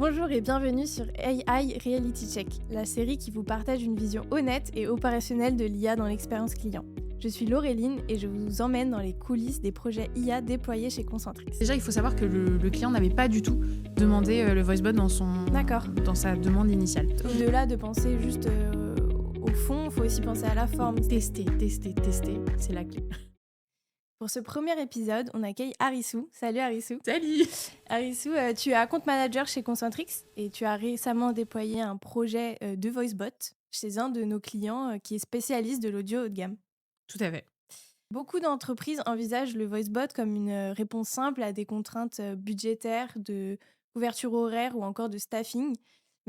Bonjour et bienvenue sur AI Reality Check, la série qui vous partage une vision honnête et opérationnelle de l'IA dans l'expérience client. Je suis Laureline et je vous emmène dans les coulisses des projets IA déployés chez Concentrix. Déjà, il faut savoir que le client n'avait pas du tout demandé le voicebot D'accord. dans sa demande initiale. Au-delà de penser juste au fond, il faut aussi penser à la forme. Tester, c'est la clé. Pour ce premier épisode, on accueille Arissou. Salut Arissou. Salut! Arissou, tu es account manager chez Concentrix et tu as récemment déployé un projet de voicebot chez un de nos clients qui est spécialiste de l'audio haut de gamme. Tout à fait. Beaucoup d'entreprises envisagent le voicebot comme une réponse simple à des contraintes budgétaires, de couverture horaire ou encore de staffing.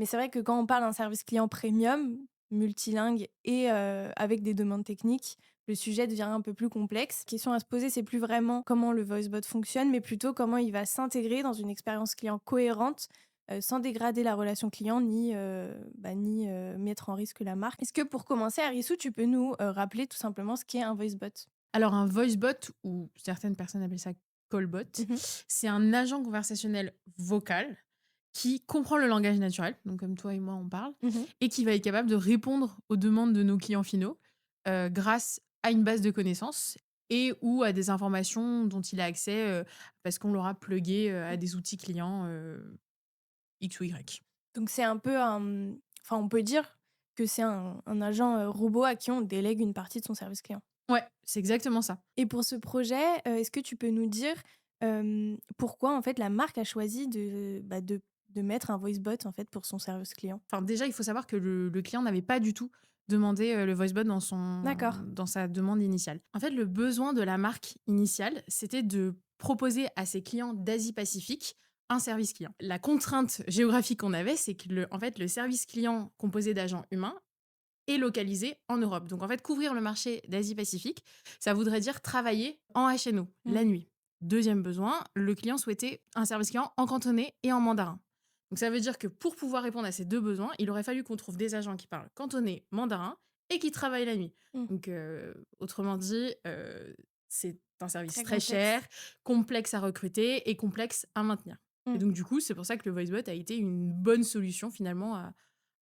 Mais c'est vrai que quand on parle d'un service client premium, multilingue et avec des demandes techniques, le sujet devient un peu plus complexe. La question à se poser, c'est plus vraiment comment le voicebot fonctionne, mais plutôt comment il va s'intégrer dans une expérience client cohérente sans dégrader la relation client ni mettre en risque la marque. Est-ce que pour commencer, Arissou, tu peux nous rappeler tout simplement ce qu'est un voicebot? Alors, un voicebot, ou certaines personnes appellent ça callbot, Mhm. c'est un agent conversationnel vocal qui comprend le langage naturel, donc comme toi et moi on parle, Mhm. et qui va être capable de répondre aux demandes de nos clients finaux grâce à une base de connaissances et ou à des informations dont il a accès parce qu'on l'aura plugué à des outils clients X ou Y. Donc c'est un peu un enfin, on peut dire que c'est un agent, robot à qui on délègue une partie de son service client. Ouais, c'est exactement ça. Et pour ce projet, est-ce que tu peux nous dire, pourquoi en fait la marque a choisi de mettre un voicebot en fait pour son service client? Enfin, déjà, il faut savoir que le client n'avait pas du tout demandé le voicebot D'accord. dans sa demande initiale. En fait, le besoin de la marque initiale, c'était de proposer à ses clients d'Asie-Pacifique un service client. La contrainte géographique qu'on avait, c'est que en fait, le service client composé d'agents humains est localisé en Europe. Donc, en fait, couvrir le marché d'Asie-Pacifique, ça voudrait dire travailler en HNO, la Mmh. nuit. Deuxième besoin, le client souhaitait un service client en cantonais et en mandarin. Donc, ça veut dire que pour pouvoir répondre à ces deux besoins, il aurait fallu qu'on trouve des agents qui parlent cantonais, mandarin et qui travaillent la nuit. Mmh. Donc, autrement dit, c'est un service Très très cher, complexe. complexe à recruter et complexe à maintenir. Et Mmh. donc, du coup, c'est pour ça que le voicebot a été une bonne solution finalement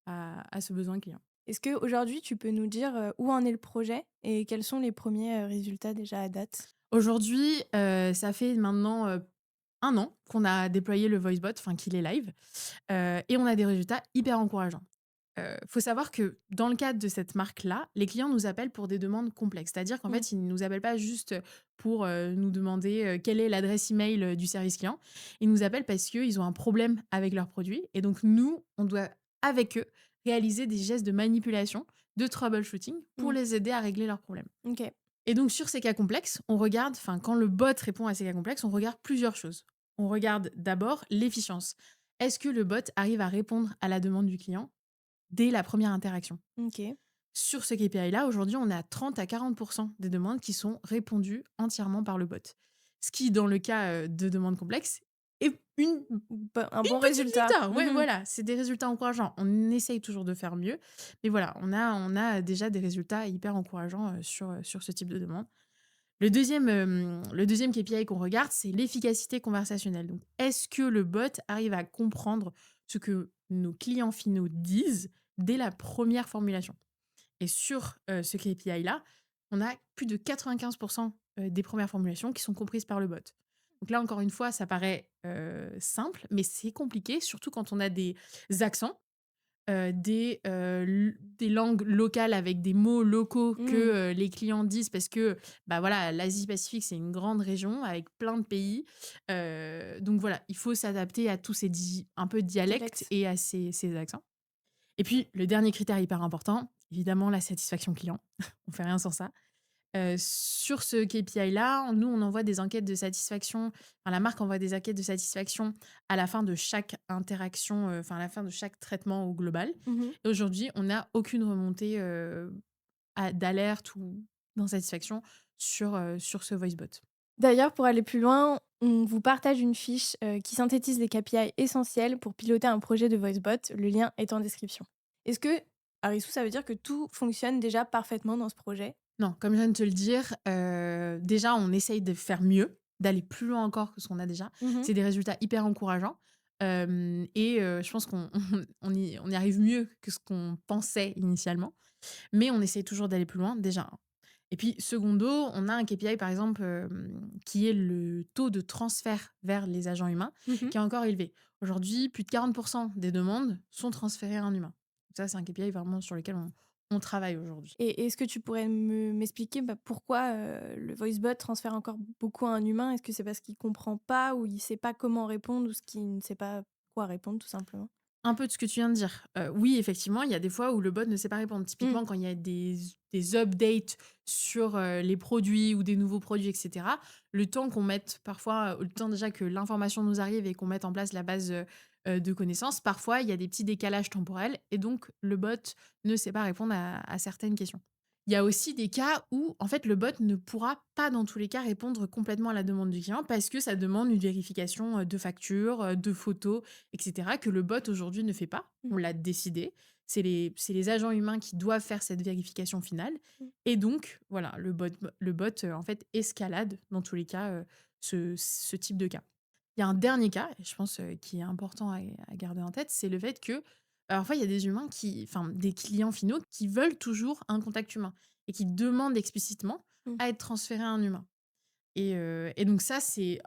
à ce besoin client. Est-ce qu'aujourd'hui tu peux nous dire, où en est le projet et quels sont les premiers résultats déjà à date? Aujourd'hui, ça fait maintenant, 1 an qu'on a déployé le voicebot, enfin qu'il est live, et on a des résultats hyper encourageants. Faut savoir que dans le cadre de cette marque-là, les clients nous appellent pour des demandes complexes. C'est-à-dire qu'en Mmh. fait, ils ne nous appellent pas juste pour, nous demander, quelle est l'adresse email, du service client. Ils nous appellent parce qu'ils ont un problème avec leurs produits et donc nous, on doit, avec eux, réaliser des gestes de manipulation, de troubleshooting pour Mmh. les aider à régler leurs problèmes. OK. Et donc sur ces cas complexes, on regarde, enfin quand le bot répond à ces cas complexes, on regarde plusieurs choses. On regarde d'abord l'efficience. Est-ce que le bot arrive à répondre à la demande du client dès la première interaction? OK. Sur ce KPI-là, aujourd'hui, on est à 30 à 40 des demandes qui sont répondues entièrement par le bot. Ce qui, dans le cas de demandes complexes, est Un une bon petite résultat. victoire. Ouais, Mmh. voilà, c'est des résultats encourageants. On essaye toujours de faire mieux, mais voilà, on a déjà des résultats hyper encourageants sur ce type de demande. Le deuxième KPI qu'on regarde, c'est l'efficacité conversationnelle. Donc, est-ce que le bot arrive à comprendre ce que nos clients finaux disent dès la première formulation? Et sur ce KPI-là, on a plus de 95 des premières formulations qui sont comprises par le bot. Donc là, encore une fois, ça paraît simple, mais c'est compliqué, surtout quand on a des accents des langues locales avec des mots locaux Mmh. que, les clients disent parce que, bah, voilà, l'Asie-Pacifique, c'est une grande région avec plein de pays. Donc voilà, il faut s'adapter à tous ces un peu dialectes Dialecte. et à ces accents. Et puis le dernier critère hyper important, évidemment la satisfaction client. On fait rien sans ça. Sur ce KPI-là, nous, on envoie des enquêtes de satisfaction, enfin, la marque envoie des enquêtes de satisfaction à la fin de chaque interaction, enfin, à la fin de chaque traitement au global. Mmh. Et aujourd'hui, on n'a aucune remontée, d'alerte ou d'insatisfaction sur ce voicebot. D'ailleurs, pour aller plus loin, on vous partage une fiche qui synthétise les KPI essentiels pour piloter un projet de VoiceBot. Le lien est en description. Est-ce que, Arissou, ça veut dire que tout fonctionne déjà parfaitement dans ce projet? Non, comme je viens de te le dire, déjà, on essaye de faire mieux, d'aller plus loin encore que ce qu'on a déjà. Mhm. C'est des résultats hyper encourageants. Je pense qu'on on y arrive mieux que ce qu'on pensait initialement, mais on essaye toujours d'aller plus loin, déjà 1. Et puis secondo, on a un KPI par exemple, qui est le taux de transfert vers les agents humains, Mmh. qui est encore élevé. Aujourd'hui, plus de 40 des demandes sont transférées à un humain. Ça, c'est un KPI vraiment sur lequel on travaille aujourd'hui. Et est-ce que tu pourrais m'expliquer, pourquoi, le voicebot transfère encore beaucoup à un humain? Est-ce que c'est parce qu'il comprend pas ou il sait pas comment répondre ou ce qu'il ne sait pas quoi répondre tout simplement? Un peu de ce que tu viens de dire. Oui, effectivement, il y a des fois où le bot ne sait pas répondre. Mmh. Typiquement, quand il y a des updates sur, les produits ou des nouveaux produits et cetera, le temps qu'on mette parfois, le temps déjà que l'information nous arrive et qu'on mette en place la base, de connaissances, parfois il y a des petits décalages temporels et donc le bot ne sait pas répondre à certaines questions. Il y a aussi des cas où, en fait, le bot ne pourra pas, dans tous les cas, répondre complètement à la demande du client parce que ça demande une vérification, de factures, de photos et cetera, que le bot aujourd'hui ne fait pas. Mmh. On l'a décidé. C'est les agents humains qui doivent faire cette vérification finale Mmh. et donc voilà, le bot, en fait, escalade dans tous les cas, ce type de cas. Il y a un dernier cas et je pense, qui est important à garder en tête, c'est le fait que, parfois, il y a des humains des clients finaux qui veulent toujours un contact humain et qui demandent explicitement Mmh. à être transférés à un humain. Et donc ça,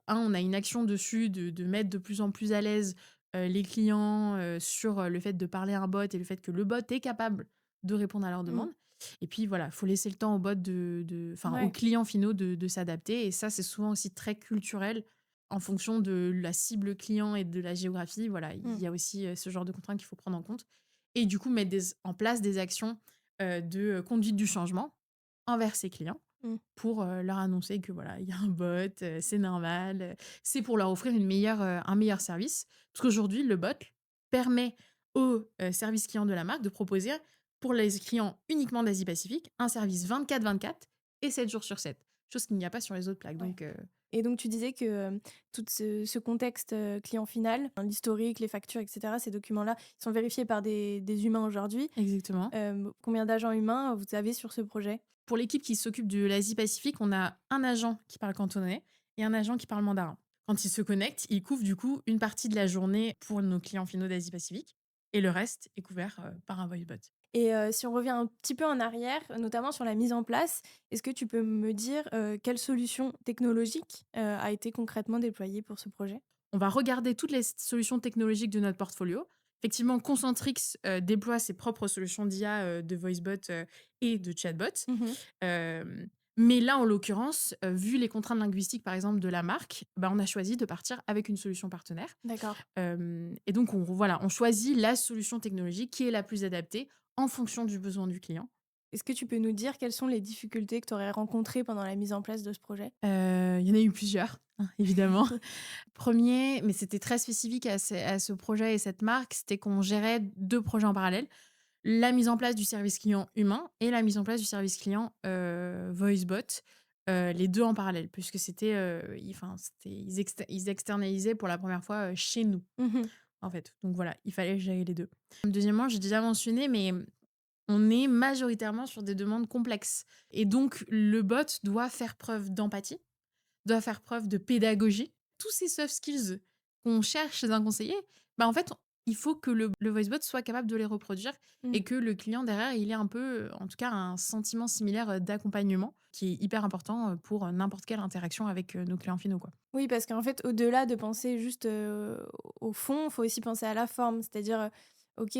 on a une action dessus de mettre de plus en plus à l'aise, les clients, sur, le fait de parler à un bot et le fait que le bot est capable de répondre à leurs Mmh. demandes. Et puis voilà, faut laisser le temps au bot aux Ouais. clients finaux de s'adapter et ça, c'est souvent aussi très culturel en fonction de la cible client et de la géographie. Voilà, il Mmh. y a aussi, ce genre de contraintes qu'il faut prendre en compte et du coup mettre en place des actions, conduite du changement envers ses clients Mmh. pour, leur annoncer que voilà, il y a un bot, c'est normal, c'est pour leur offrir un meilleur service. Parce qu'aujourd'hui, le bot permet au, service client de la marque de proposer, pour les clients uniquement d'Asie-Pacifique, un service 24/24 et 7 jours sur 7, chose qu'il n'y a pas sur les autres plaques Ouais. donc Et donc tu disais que, tout ce contexte, client final, hein, l'historique, les factures et cetera, ces documents-là, ils sont vérifiés par des humains aujourd'hui. exactement. Combien d'agents humains, vous avez sur ce projet? Pour l'équipe qui s'occupe de l'Asie-Pacifique, on a un agent qui parle cantonais et un agent qui parle mandarin. Quand ils se connectent, ils couvrent du coup une partie de la journée pour nos clients finaux d'Asie-Pacifique et le reste est couvert, par un voice bot. Et si on revient un petit peu en arrière, notamment sur la mise en place, est-ce que tu peux me dire, quelle solution technologique, a été concrètement déployée pour ce projet? On va regarder toutes les solutions technologiques de notre portfolio. Effectivement, Concentrix, déploie ses propres solutions d'IA, de voicebot, et de chatbot. Mmh. Hem, mais là, en l'occurrence, vu les contraintes linguistiques, par exemple, de la marque, bah, on a choisi de partir avec une solution partenaire. D'accord. Et donc on choisit la solution technologique qui est la plus adaptée en fonction du besoin du client. Est-ce que tu peux nous dire quelles sont les difficultés que tu aurais rencontrées pendant la mise en place de ce projet? Il y en a eu plusieurs, hein, évidemment. Premier, mais c'était très spécifique à ce projet et cette marque, c'était qu'on gérait 2 projets en parallèle. La mise en place du service client humain et la mise en place du service client, voice bot, les 2 en parallèle puisque ils externalisaient pour la première fois, chez nous, Mmh. en fait. Donc voilà, il fallait gérer les 2. Deuxièmement, j'ai déjà mentionné, mais on est majoritairement sur des demandes complexes et donc le bot doit faire preuve d'empathie, doit faire preuve de pédagogie. Tous ces soft skills qu'on cherche chez un conseiller, bah, en fait, il faut que le voicebot soit capable de les reproduire Mmh. et que le client derrière, il ait un peu, en tout cas, un sentiment similaire, d'accompagnement qui est hyper important, pour, n'importe quelle interaction avec, nos clients finaux, quoi. Oui, parce qu'en fait, au-delà de penser juste, au fond, il faut aussi penser à la forme. C'est-à-dire, OK,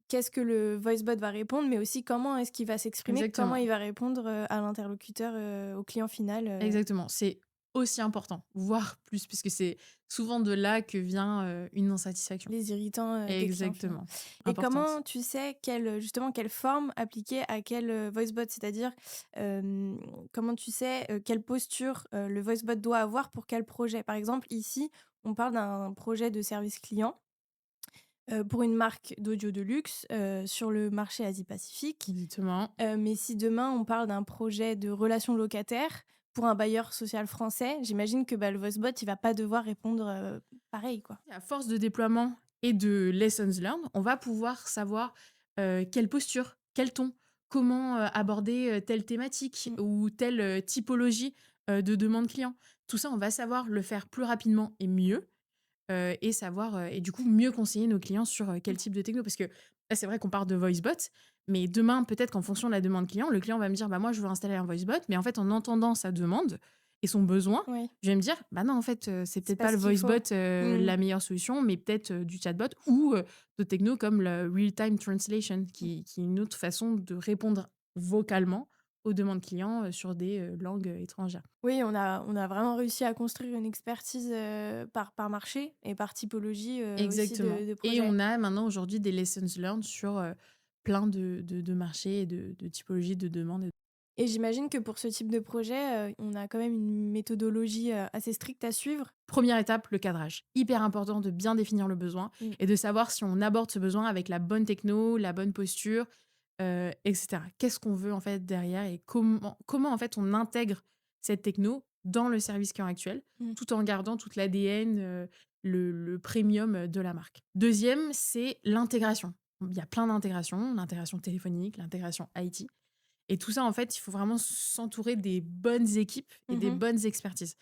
qu'est-ce que le voice bot va répondre, mais aussi comment est-ce qu'il va s'exprimer, comment Exactement. il va répondre, à l'interlocuteur, au client final, Exactement, c'est aussi important, voire plus, puisque c'est souvent de là que vient, une insatisfaction. les irritants, des clients finaux. Exactement, Et importante. comment tu sais justement quelle forme appliquer à quel, voice bot? C'est-à-dire, hem, comment tu sais, quelle posture, le voice bot doit avoir pour quel projet? Par exemple, ici, on parle d'un projet de service client, pour une marque d'audio de luxe, sur le marché Asie-Pacifique. Exactement. Mais si demain on parle d'un projet de relation locataire pour un bailleur social français, j'imagine que, le voicebot, il va pas devoir répondre, pareil, quoi. À force de déploiement et de lessons learned, on va pouvoir savoir, quelle posture, quel ton, comment, aborder, telle thématique Mmh. ou telle, typologie, de demande client. Tout ça, on va savoir le faire plus rapidement et mieux. et savoir, et du coup, mieux conseiller nos clients sur, quel type de techno. Parce que là, c'est vrai qu'on parle de voicebot, mais demain, peut-être qu'en fonction de la demande client, le client va me dire: «Bah, moi, je veux installer un voicebot», mais en fait, en entendant sa demande et son besoin, Oui, je vais me dire: «Bah, non, en fait, c'est c'est peut-être pas pas ce le qu'il faut. voicebot, Mmh. la meilleure solution, mais peut-être, du chatbot ou, de techno comme le real time translation qui est une autre façon de répondre vocalement aux demandes clients, sur des, langues, étrangères». Oui, on a vraiment réussi à construire une expertise, par marché et par typologie, aussi Exactement, de et projet. on a maintenant aujourd'hui des lessons learned sur, plein de marchés et de typologies de demandes. Et j'imagine que pour ce type de projet, on a quand même une méthodologie, assez stricte à suivre. Première étape, le cadrage. Hyper important de bien définir le besoin Mmh. et de savoir si on aborde ce besoin avec la bonne techno, la bonne posture, et cetera. Qu'est-ce qu'on veut en fait derrière et comment en fait on intègre cette techno dans le service client actuel, Mmh. tout en gardant toute l'ADN, le premium, de la marque. Deuxième, c'est l'intégration. Il y a plein d'intégrations, l'intégration téléphonique, l'intégration IT. Et tout ça, en fait, il faut vraiment s'entourer des bonnes équipes et des Mmh. bonnes expertises.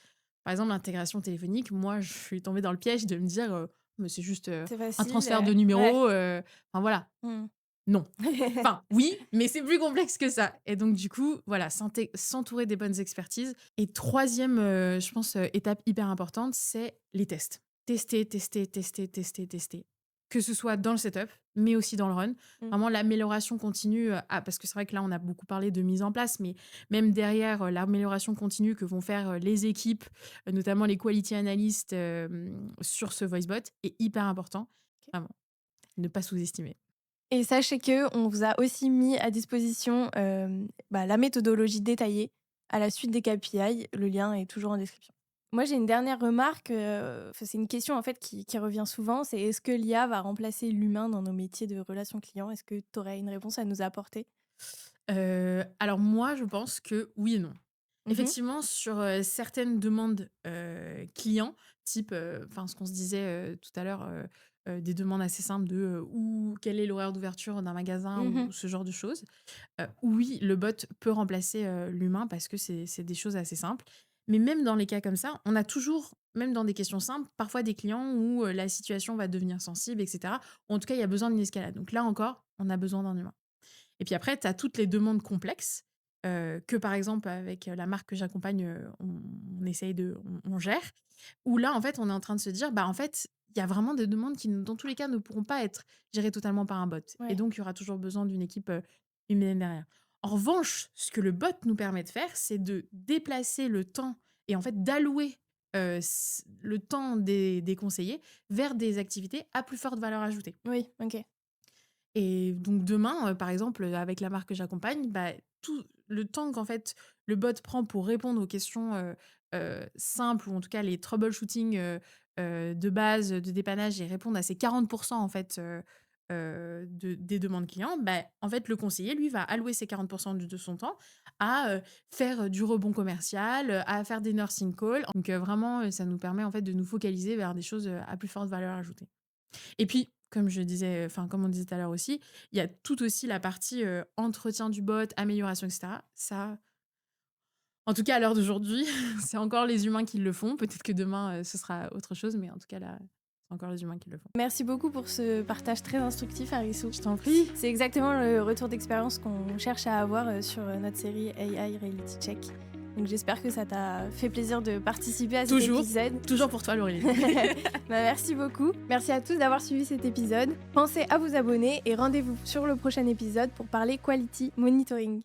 Par exemple, l'intégration téléphonique, moi, je suis tombée dans le piège de me dire, «Mais c'est juste, C'est un facile, transfert de ouais. numéro, enfin voilà». Mmh. Non. Enfin, oui, mais c'est plus complexe que ça. Et donc du coup, voilà, s'entourer des bonnes expertises. Et troisième, je pense, étape hyper importante, c'est les tests. Tester, tester, tester, tester, tester. Que ce soit dans le setup, mais aussi dans le run. Mmh. Vraiment l'amélioration continue, parce que c'est vrai que là, on a beaucoup parlé de mise en place, mais même derrière, l'amélioration continue que vont faire, les équipes, notamment les quality analysts, sur ce voicebot est hyper important. OK. Vraiment, ne pas sous-estimer. Et sachez qu'on vous a aussi mis à disposition, la méthodologie détaillée à la suite des KPI. Le lien est toujours en description. Moi, j'ai une dernière remarque, enfin, c'est une question en fait qui revient souvent, c'est est-ce que l'IA va remplacer l'humain dans nos métiers de relations clients? Est-ce que tu aurais une réponse à nous apporter? Alors moi, je pense que oui et non. Mmh. Effectivement, sur, certaines demandes, clients, type, enfin ce qu'on se disait, tout à l'heure, des demandes assez simples de, où quel est l'horaire d'ouverture d'un magasin Mmh. ou ce genre de choses. Oui, le bot peut remplacer, l'humain parce que c'est des choses assez simples. Mais même dans les cas comme ça, on a toujours, même dans des questions simples, parfois des clients où, la situation va devenir sensible et cetera. Ou en tout cas, il y a besoin d'une escalade. Donc là encore, on a besoin d'un humain. Et puis après, tu as toutes les demandes complexes, que par exemple avec, la marque que j'accompagne, on essaye on gère. Où là, en fait, on est en train de se dire: «Bah, en fait, il y a vraiment des demandes qui, dans tous les cas, ne pourront pas être gérées totalement par un bot». Et Ouais. donc il y aura toujours besoin d'une équipe, humaine derrière. En revanche, ce que le bot nous permet de faire, c'est de déplacer le temps et en fait d'allouer, le temps des conseillers vers des activités à plus forte valeur ajoutée. Oui, OK. Et donc demain, par exemple, avec la marque que j'accompagne, bah, tout le temps qu'en fait le bot prend pour répondre aux questions, simples ou en tout cas les troubleshooting, de base, de dépannage et répondre à ces 40 en fait, des demandes clients, bah, en fait le conseiller lui va allouer ces 40 de son temps à, faire, du rebond commercial, à faire des nursing calls. Donc vraiment, ça nous permet en fait de nous focaliser vers des choses, à plus forte valeur ajoutée. Et puis, comme je disais, enfin, comme on disait tout à l'heure aussi, il y a tout aussi la partie, entretien du bot, amélioration et cetera. Ça, en tout cas à l'heure d'aujourd'hui, c'est encore les humains qui le font. Peut-être que demain, ce sera autre chose, mais en tout cas là, c'est encore les humains qui le font. Merci beaucoup pour ce partage très instructif, Harissou. Je t'en prie. C'est exactement le retour d'expérience qu'on cherche à avoir, sur, notre série AI Reality Check. Donc j'espère que ça t'a fait plaisir de participer à cet Toujours, épisode. toujours pour toi Laureline. Merci beaucoup. Merci à tous d'avoir suivi cet épisode. Pensez à vous abonner et rendez-vous sur le prochain épisode pour parler quality monitoring.